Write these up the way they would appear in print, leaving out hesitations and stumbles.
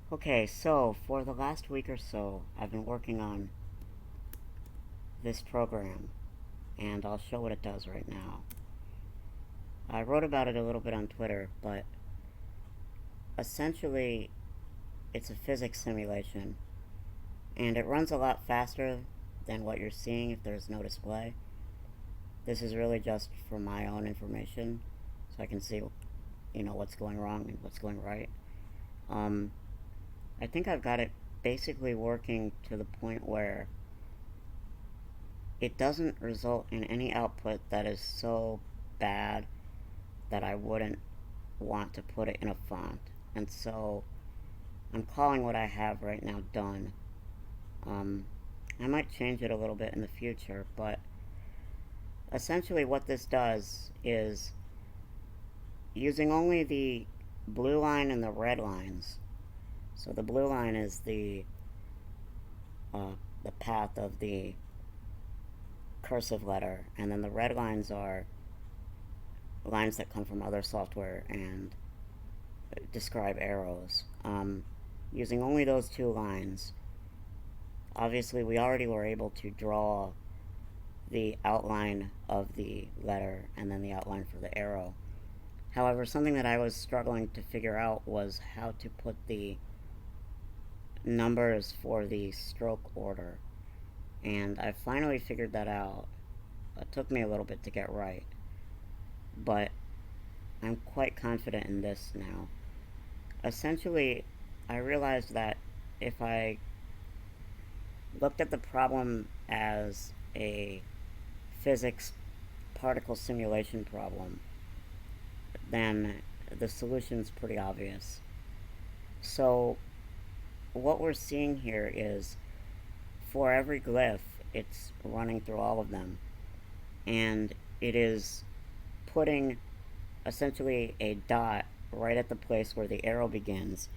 Okay, so for the last week or so, I've been working on this program, and I'll show what it does right now. I wrote about it a little bit on Twitter, but essentially it's a physics simulation, and it runs a lot faster than what you're seeing if there's no display. This is really just for my own information, so I can see, what's going wrong and what's going right. I think I've got it basically working to the point where it doesn't result in any output that is so bad that I wouldn't want to put it in a font. And so I'm calling what I have right now done. I might change it a little bit in the future, but essentially what this does is, using only the blue line and the red lines. So the blue line is the path of the cursive letter, and then the red lines are lines that come from other software and describe arrows. Using only those two lines, obviously we already were able to draw the outline of the letter and then the outline for the arrow. However, something that I was struggling to figure out was how to put the numbers for the stroke order, and I finally figured that out. It took me a little bit to get right, but I'm quite confident in this now. Essentially, I realized that if I looked at the problem as a physics particle simulation problem, then the solution's pretty obvious. So what we're seeing here is, for every glyph, it's running through all of them, and it is putting essentially a dot right at the place where the arrow begins,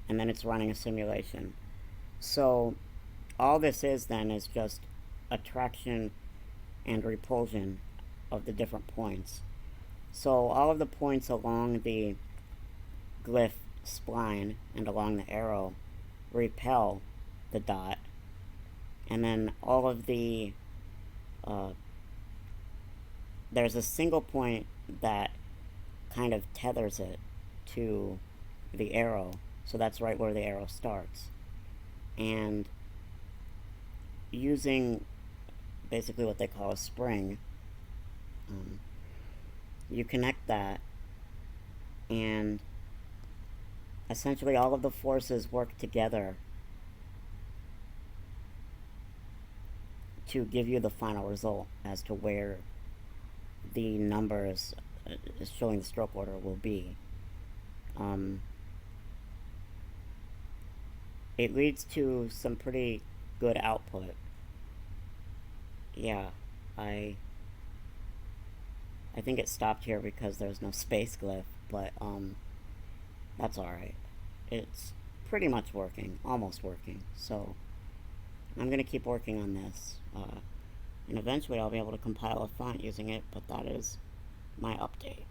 and then it's running a simulation. So all this is then is just attraction and repulsion of the different points. So all of the points along the glyph spline and along the arrow repel the dot, and then all of the there's a single point that kind of tethers it to the arrow, so that's right where the arrow starts. And using basically what they call a spring, you connect that, and essentially all of the forces work together to give you the final result as to where the numbers showing the stroke order will be. It leads to some pretty good output. Yeah, I think it stopped here because there's no space glyph, but that's alright. It's pretty much working, almost working, so I'm going to keep working on this, and eventually I'll be able to compile a font using it, but that is my update.